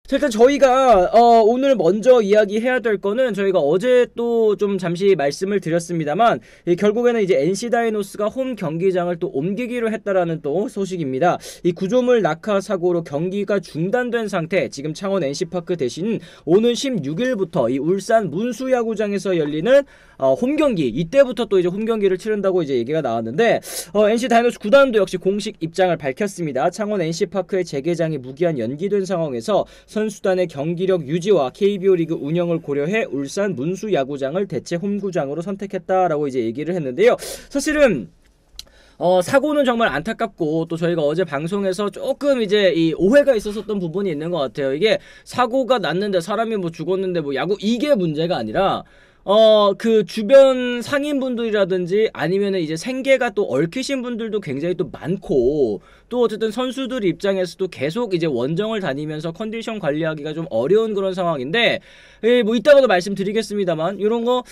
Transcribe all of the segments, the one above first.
자, 일단 저희가 오늘 먼저 이야기해야 될 거는 저희가 어제 또 좀 잠시 말씀을 드렸습니다만 결국에는 이제 NC 다이노스가 홈 경기장을 또 옮기기로 했다라는 또 소식입니다. 이 구조물 낙하 사고로 경기가 중단된 상태, 지금 창원 NC파크 대신 오는 16일부터 이 울산 문수야구장에서 열리는 홈 경기, 이때부터 또 이제 홈 경기를 치른다고 이제 얘기가 나왔는데 NC 다이노스 구단도 역시 공식 입장을 밝혔습니다. 창원 NC파크의 재개장이 무기한 연기된 상황에서 선수단의 경기력 유지와 KBO 리그 운영을 고려해 울산 문수야구장을 대체 홈구장으로 선택했다라고 이제 얘기를 했는데요. 사실은 사고는 정말 안타깝고 또 저희가 어제 방송에서 조금 이제 이 오해가 있었던 부분이 있는 것 같아요. 이게 사고가 났는데 사람이 뭐 죽었는데 뭐 야구 이게 문제가 아니라 그 주변 상인분들이라든지 아니면은 이제 생계가 또 얽히신 분들도 굉장히 또 많고, 또 어쨌든 선수들 입장에서도 계속 이제 원정을 다니면서 컨디션 관리하기가 좀 어려운 그런 상황인데, 뭐 이따가도 말씀드리겠습니다만 이런 거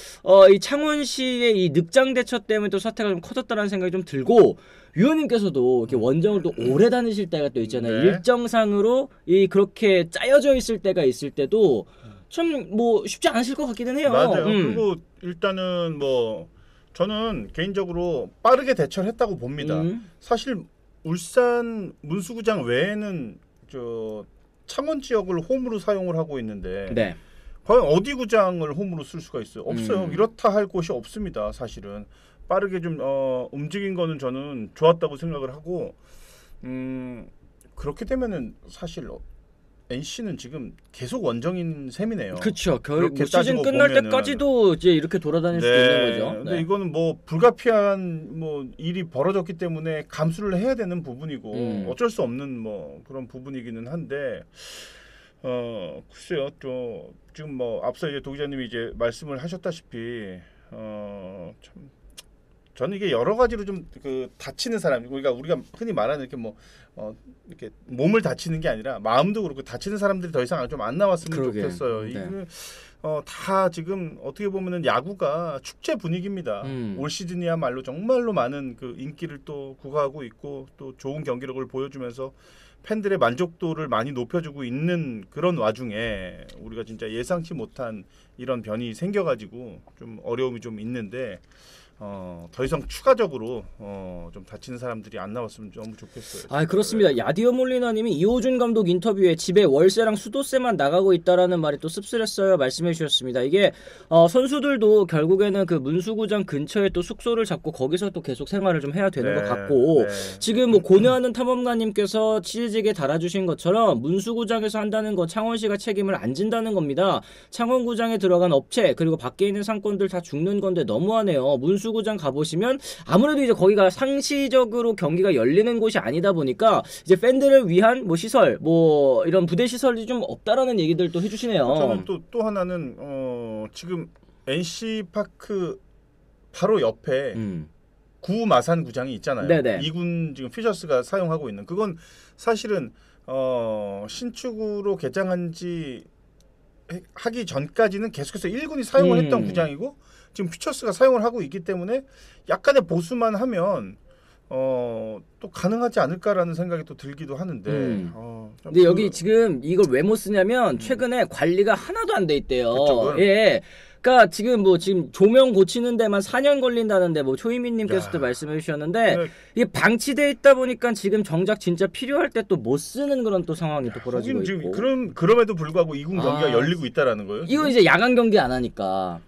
이 창원시의 이 늑장 대처 때문에 또 사태가 좀 커졌다는 생각이 좀 들고, 위원님께서도 이렇게 원정을 또 오래 다니실 때가 또 있잖아요. 네. 일정상으로 이 그렇게 짜여져 있을 때가 있을 때도 참 뭐 쉽지 않으실 것 같기는 해요. 맞아요. 그리고 일단은 뭐 저는 개인적으로 빠르게 대처를 했다고 봅니다. 사실 울산 문수구장 외에는 저 창원 지역을 홈으로 사용을 하고 있는데 네. 과연 어디 구장을 홈으로 쓸 수가 있어요? 없어요. 이렇다 할 곳이 없습니다. 사실은 빠르게 좀 움직인 거는 저는 좋았다고 생각을 하고, 그렇게 되면은 사실 NC는 지금 계속 원정인 셈이네요. 그렇죠. 뭐 시즌 끝날 보면은. 때까지도 이제 이렇게 돌아다닐 수도 있는 거죠. 근데 네. 이거는 뭐 불가피한 뭐 일이 벌어졌기 때문에 감수를 해야 되는 부분이고 어쩔 수 없는 뭐 그런 부분이기는 한데, 글쎄요. 또 지금 뭐 앞서 이제 도 기자님이 이제 말씀을 하셨다시피 참 저는 이게 여러 가지로 좀 그 다치는 사람, 그러니까 우리가 흔히 말하는 이렇게 뭐 이렇게 몸을 다치는 게 아니라 마음도 그렇고 다치는 사람들이 더 이상 좀 안 나왔으면 좋겠어요. 네. 이게 다 지금 어떻게 보면은 야구가 축제 분위기입니다. 올 시즌이야말로 정말로 많은 그 인기를 또 구가하고 있고 또 좋은 경기력을 보여주면서 팬들의 만족도를 많이 높여주고 있는 그런 와중에 우리가 진짜 예상치 못한 이런 변이 생겨가지고 좀 어려움이 좀 있는데, 더 이상 추가적으로 좀 다치는 사람들이 안 나왔으면 너무 좋겠어요. 아, 그렇습니다. 야디오 몰리나님이 이호준 감독 인터뷰에 집에 월세랑 수도세만 나가고 있다라는 말이 또 씁쓸했어요 말씀해 주셨습니다. 이게 선수들도 결국에는 그 문수구장 근처에 또 숙소를 잡고 거기서 또 계속 생활을 좀 해야 되는 것 같고, 지금 뭐 고뇌하는 탐험가님께서 취재직에 달아주신 것처럼 문수구장에서 한다는 거 창원시가 책임을 안 진다는 겁니다. 창원구장에 들어간 업체 그리고 밖에 있는 상권들 다 죽는 건데 너무하네요. 문수구장 가보시면 아무래도 이제 거기가 상시적으로 경기가 열리는 곳이 아니다 보니까 이제 팬들을 위한 뭐 시설, 뭐 이런 부대 시설이 좀 없다라는 얘기들도 해주시네요. 저는 또 하나는 지금 NC 파크 바로 옆에 구마산 구장이 있잖아요. 네네. 2군 지금 피셔스가 사용하고 있는, 그건 사실은 신축으로 개장한지 하기 전까지는 계속해서 1군이 사용을 했던 구장이고 지금 피처스가 사용을 하고 있기 때문에 약간의 보수만 하면 또 가능하지 않을까라는 생각이 또 들기도 하는데. 근데 여기 지금 이걸 왜 못 쓰냐면 최근에 관리가 하나도 안 돼 있대요. 그쪽은? 예. 그러니까 지금 조명 고치는 데만 4년 걸린다는데 뭐 초이민님께서도 말씀해 주셨는데, 이게 방치돼 있다 보니까 지금 정작 진짜 필요할 때 또 못 쓰는 그런 또 상황이 또 벌어지고 있고. 그럼에도 불구하고 2군 경기가 열리고 있다라는 거예요. 이거 이제 야간 경기 안 하니까.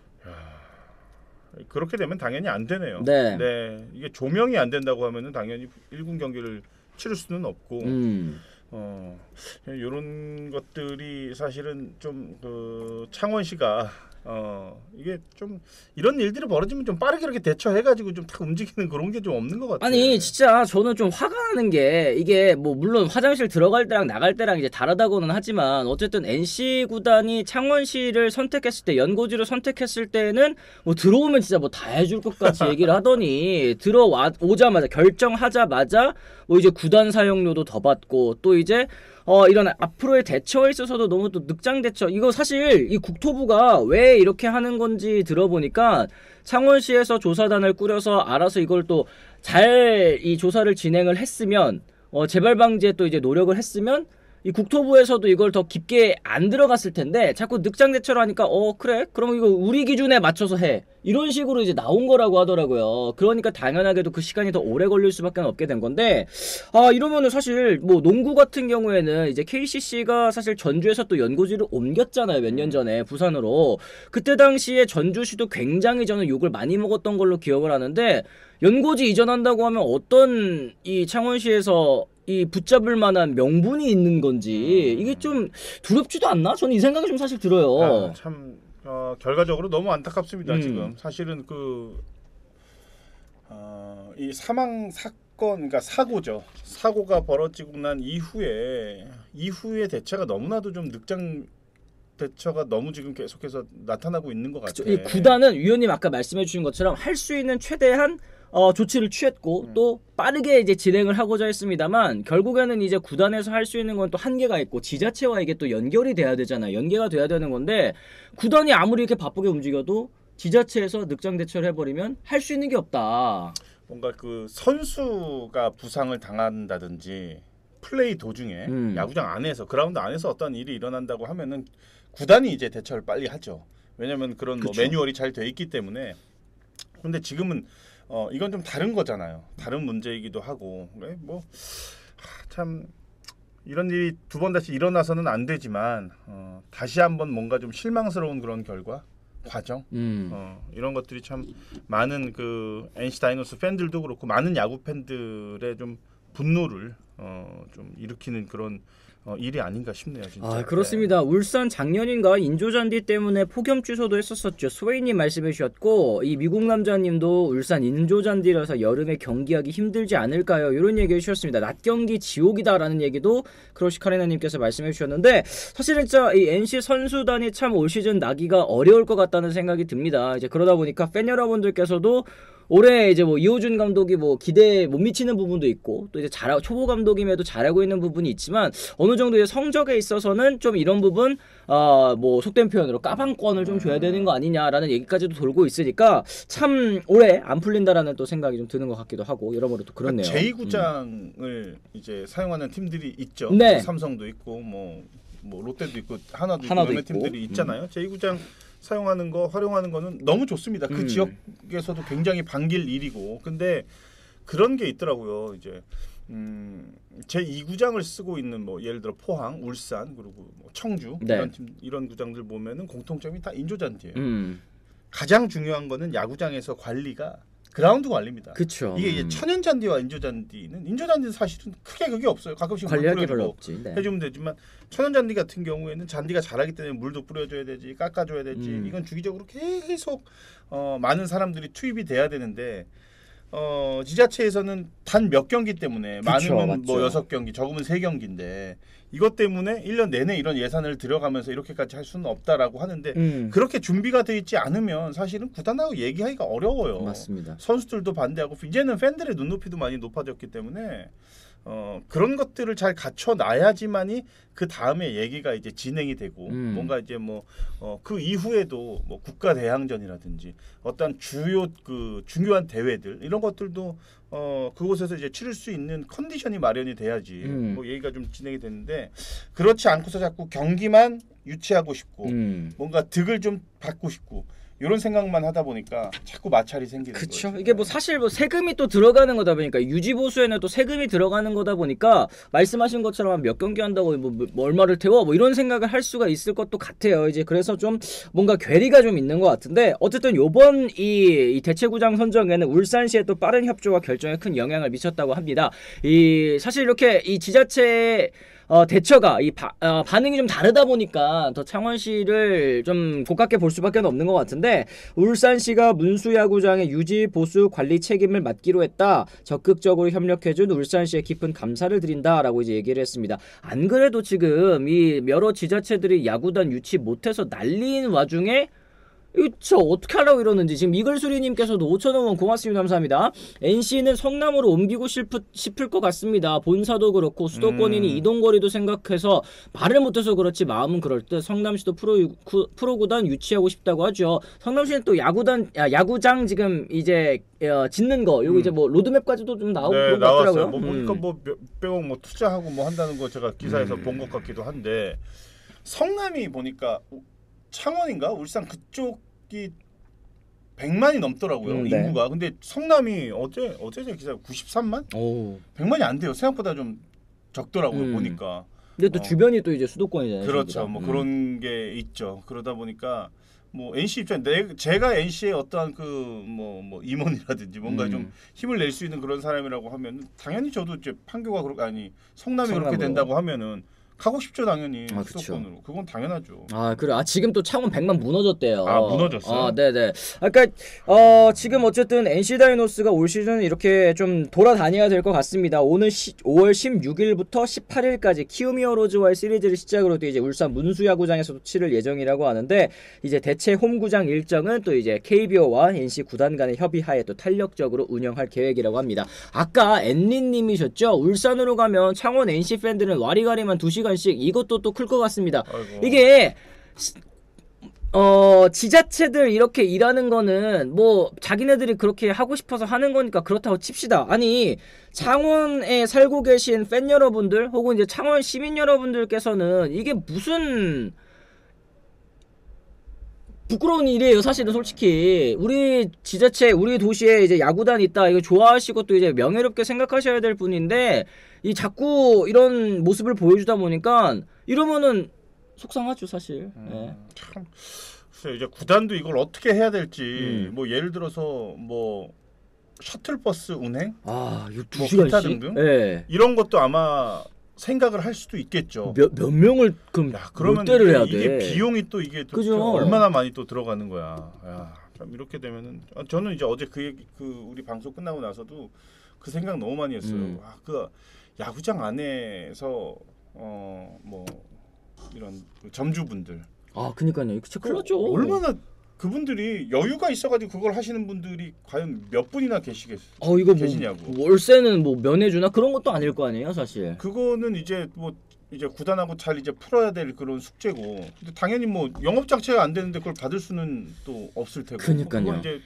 그렇게 되면 당연히 안 되네요. 네. 이게 조명이 안 된다고 하면은 당연히 1군 경기를 치를 수는 없고, 이런 것들이 사실은 좀 그 창원시가 이게 좀 이런 일들이 벌어지면 좀 빠르게 이렇게 대처해가지고 좀 탁 움직이는 그런 게 좀 없는 것 같아요. 아니 진짜 저는 좀 화가 나는 게, 이게 뭐 물론 화장실 들어갈 때랑 나갈 때랑 이제 다르다고는 하지만 어쨌든 NC 구단이 창원시를 선택했을 때, 연고지로 선택했을 때는 뭐 들어오면 진짜 뭐 다 해줄 것 같이 얘기를 하더니 오자마자 결정하자마자 뭐 이제 구단 사용료도 더 받고 또 이제 이런 앞으로의 대처에 있어서도 너무 또 늑장 대처, 이거 사실 이 국토부가 왜 이렇게 하는 건지 들어보니까 창원시에서 조사단을 꾸려서 알아서 이걸 또 잘 이 조사를 진행을 했으면 재발 방지에 또 이제 노력을 했으면 이 국토부에서도 이걸 더 깊게 안 들어갔을 텐데 자꾸 늑장 대처를 하니까 그래? 그럼 이거 우리 기준에 맞춰서 해. 이런 식으로 이제 나온 거라고 하더라고요. 그러니까 당연하게도 그 시간이 더 오래 걸릴 수밖에 없게 된 건데 이러면은 사실 뭐 농구 같은 경우에는 이제 KCC가 사실 전주에서 또 연고지를 옮겼잖아요. 몇 년 전에 부산으로. 그때 당시에 전주시도 굉장히 저는 욕을 많이 먹었던 걸로 기억을 하는데 연고지 이전한다고 하면 어떤 이 창원시에서 이 붙잡을 만한 명분이 있는 건지 이게 좀 두렵지도 않나? 저는 이 생각이 좀 사실 들어요. 참 결과적으로 너무 안타깝습니다. 지금 사실은 이 사망 사건, 그러니까 사고죠. 사고가 벌어지고 난 이후에 대처가 너무나도 좀 늑장 대처가 너무 지금 계속해서 나타나고 있는 것 같아요. 이 구단은 위원님 아까 말씀해 주신 것처럼 할 수 있는 최대한 조치를 취했고 또 빠르게 이제 진행을 하고자 했습니다만 결국에는 이제 구단에서 할 수 있는 건 또 한계가 있고 지자체와 이게 또 연결이 돼야 되잖아요. 연계가 돼야 되는 건데 구단이 아무리 이렇게 바쁘게 움직여도 지자체에서 늑장 대처를 해버리면 할 수 있는 게 없다. 뭔가 그 선수가 부상을 당한다든지 플레이 도중에 야구장 안에서 그라운드 안에서 어떤 일이 일어난다고 하면은 구단이 이제 대처를 빨리 하죠. 왜냐하면 그런 뭐 매뉴얼이 잘 돼 있기 때문에. 근데 지금은 이건 좀 다른 거잖아요. 다른 문제이기도 하고 참 이런 일이 두 번 다시 일어나서는 안 되지만 다시 한번 뭔가 좀 실망스러운 그런 결과 과정 이런 것들이 참 많은 그 NC 다이노스 팬들도 그렇고 많은 야구 팬들의 좀 분노를 좀 일으키는 그런 일이 아닌가 싶네요, 진짜. 그렇습니다. 울산 작년인가 인조잔디 때문에 폭염 취소도 했었었죠. 스웨이님 말씀해 주셨고 이 미국 남자님도 울산 인조잔디라서 여름에 경기하기 힘들지 않을까요? 이런 얘기 해주셨습니다. 낮 경기 지옥이다라는 얘기도 크로시카레나님께서 말씀해 주셨는데 사실은 진짜 이 NC 선수단이 참 올 시즌 나기가 어려울 것 같다는 생각이 듭니다. 이제 그러다 보니까 팬 여러분들께서도 올해 이제 뭐 이호준 감독이 뭐 기대에 못 미치는 부분도 있고 또 이제 초보 감독임에도 잘하고 있는 부분이 있지만 어느 정도의 성적에 있어서는 좀 이런 부분 뭐 속된 표현으로 까방권을 좀 줘야 되는 거 아니냐라는 얘기까지도 돌고 있으니까 참 올해 안 풀린다라는 또 생각이 좀 드는 것 같기도 하고 여러모로 또 그렇네요. 제2구장을 이제 사용하는 팀들이 있죠. 네. 삼성도 있고 뭐 롯데도 있고 하나도 있고 하나도 몇몇 있고. 팀들이 있잖아요. 제2구장 사용하는 거 활용하는 거는 너무 좋습니다. 그 지역에서도 굉장히 반길 일이고. 근데 그런 게 있더라고요. 이제 제2구장을 쓰고 있는 뭐 예를 들어 포항, 울산 그리고 뭐 청주 네. 이런 구장들 보면은 공통점이 다 인조잔디예요. 가장 중요한 거는 야구장에서 관리가 그라운드 관리입니다. 그렇죠. 이게 이제 천연잔디와 인조잔디는 사실은 크게 그게 없어요. 가끔씩 관리할 게 물 별로 뿌려주고 없지. 네. 해주면 되지만 천연잔디 같은 경우에는 잔디가 자라기 때문에 물도 뿌려줘야 되지, 깎아줘야 되지. 이건 주기적으로 계속 많은 사람들이 투입이 돼야 되는데 지자체에서는 단 몇 경기 때문에 그쵸, 많으면 뭐 맞죠. 6경기, 적으면 3경기인데 이것 때문에 1년 내내 이런 예산을 들여가면서 이렇게까지 할 수는 없다라고 하는데 그렇게 준비가 돼 있지 않으면 사실은 구단하고 얘기하기가 어려워요. 맞습니다. 선수들도 반대하고 이제는 팬들의 눈높이도 많이 높아졌기 때문에 그런 것들을 잘 갖춰놔야지만이 그 다음에 얘기가 이제 진행이 되고 뭔가 이제 뭐 그 이후에도 뭐 국가 대항전이라든지 어떤 중요한 대회들 이런 것들도 그곳에서 이제 치를 수 있는 컨디션이 마련이 돼야지 뭐 얘기가 좀 진행이 되는데 그렇지 않고서 자꾸 경기만 유치하고 싶고 뭔가 득을 좀 받고 싶고 이런 생각만 하다 보니까 자꾸 마찰이 생기는 그렇죠. 거예요. 이게 뭐 사실 뭐 세금이 또 들어가는 거다 보니까 유지 보수에는 또 세금이 들어가는 거다 보니까 말씀하신 것처럼 몇 경기 한다고 뭐 얼마를 태워 뭐 이런 생각을 할 수가 있을 것도 같아요. 이제 그래서 좀 뭔가 괴리가 좀 있는 것 같은데 어쨌든 요번 이 대체구장 선정에는 울산시의 또 빠른 협조와 결정에 큰 영향을 미쳤다고 합니다. 이 사실 이렇게 이 지자체 대처가 반응이 좀 다르다 보니까 더 창원시를 좀 고깝게 볼 수밖에 없는 것 같은데 울산시가 문수야구장의 유지 보수 관리 책임을 맡기로 했다. 적극적으로 협력해준 울산시에 깊은 감사를 드린다라고 이제 얘기를 했습니다. 안 그래도 지금 이 여러 지자체들이 야구단 유치 못해서 난리인 와중에 이거 저 어떻게 하려고 이러는지. 지금 이글수리님께서도 5,000원 고맙습니다. 감사합니다. NC는 성남으로 옮기고 싶을 것 같습니다. 본사도 그렇고 수도권이니 이동거리도 생각해서 말을 못해서 그렇지 마음은 그럴 듯. 성남시도 프로구단 유치하고 싶다고 하죠. 성남시는 또 야구장 지금 이제 짓는 거 요거 이제 뭐 로드맵까지도 좀 나오고 네, 그런 것 나왔어요. 같더라고요. 뭐 보니까 뭐 몇백억 뭐 투자하고 뭐 한다는 거 제가 기사에서 본 것 같기도 한데 성남이 보니까 창원인가 울산 그쪽이 100만이 넘더라고요. 네. 인구가. 근데 성남이 어제 제 기사 93만? 오. 100만이 안 돼요. 생각보다 좀 적더라고요. 보니까. 근데 또 주변이 또 이제 수도권이잖아요. 그렇죠. 전부 다. 뭐 그런 게 있죠. 그러다 보니까 뭐 NC 입장 제가 NC의 어떠한 그 뭐 임원이라든지 뭔가 좀 힘을 낼 수 있는 그런 사람이라고 하면 당연히 저도 이제 판교가 성남이 그렇게 성남으로. 된다고 하면은 가고 싶죠 당연히 아, 그쵸. 수도권으로. 그건 당연하죠. 아 그래. 아 지금 또 창원 100만 무너졌대요. 아, 무너졌어요? 아 네네. 그러니까 지금 어쨌든 NC 다이노스가 올 시즌 이렇게 좀 돌아다녀야 될 것 같습니다. 오늘 5월 16일부터 18일까지 키움 히어로즈와의 시리즈를 시작으로 또 이제 울산 문수야구장에서도 치를 예정이라고 하는데 이제 대체 홈구장 일정은 또 이제 KBO와 NC 구단 간의 협의하에 또 탄력적으로 운영할 계획이라고 합니다. 아까 앤리님이셨죠? 울산으로 가면 창원 NC 팬들은 와리가리만 2시간씩 이것도 또 클 것 같습니다. 아이고. 이게 지자체들 이렇게 일하는 거는 뭐 자기네들이 그렇게 하고 싶어서 하는 거니까 그렇다고 칩시다. 아니 창원에 살고 계신 팬 여러분들 혹은 이제 창원 시민 여러분들께서는 이게 무슨 부끄러운 일이에요. 사실은 솔직히 우리 지자체 우리 도시에 이제 야구단 있다 이거 좋아하시고 또 이제 명예롭게 생각하셔야 될 분인데 이 자꾸 이런 모습을 보여주다 보니까 이러면은 속상하죠 사실. 네. 참 글쎄요. 이제 구단도 이걸 어떻게 해야 될지 뭐 예를 들어서 뭐 셔틀버스 운행 아 이거 뭐 2시간씩? 기타 등등? 네. 이런 것도 아마 생각을 할 수도 있겠죠. 몇 명을 그럼 그러면 몇 대를 해야 이게 돼? 비용이 또 이게 그죠. 얼마나 많이 또 들어가는 거야. 야, 참 이렇게 되면은 저는 이제 어제 그 우리 방송 끝나고 나서도 그 생각 너무 많이 했어요. 그 야구장 안에서 뭐 이런 그 점주분들 그니까요. 이거 진짜 큰일 났죠. 얼마나 그분들이 여유가 있어가지고 그걸 하시는 분들이 과연 몇 분이나 이거 계시냐고. 뭐 월세는 뭐 면해주나 그런 것도 아닐 거 아니에요, 사실. 그거는 이제 구단하고 잘 이제 풀어야 될 그런 숙제고. 근데 당연히 뭐 영업 자체가 안 되는데 그걸 받을 수는 또 없을 테고. 그러니까요. 그건 이제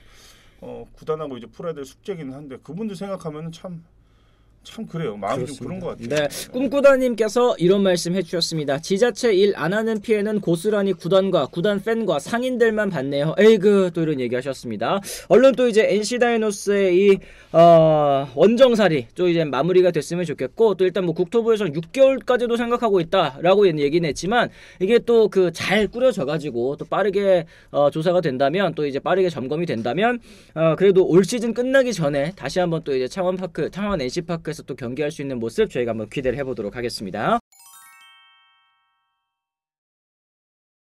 구단하고 이제 풀어야 될 숙제기는 한데 그분들 생각하면은 참 그래요. 마음이 좀 그런 것 같아요. 네, 꿈꾸다님께서 이런 말씀 해주셨습니다. 지자체 일 안 하는 피해는 고스란히 구단과 구단 팬과 상인들만 받네요. 에이그 또 이런 얘기하셨습니다. 얼른 또 이제 NC 다이노스의 이 원정살이 또 이제 마무리가 됐으면 좋겠고 또 일단 뭐 국토부에서 6개월까지도 생각하고 있다라고 얘기는 했지만 이게 또 그 잘 꾸려져가지고 또 빠르게 조사가 된다면 또 이제 빠르게 점검이 된다면 그래도 올 시즌 끝나기 전에 다시 한번 또 이제 창원 NC 파크에서 또 경기할 수 있는 모습 저희가 한번 기대를 해보도록 하겠습니다.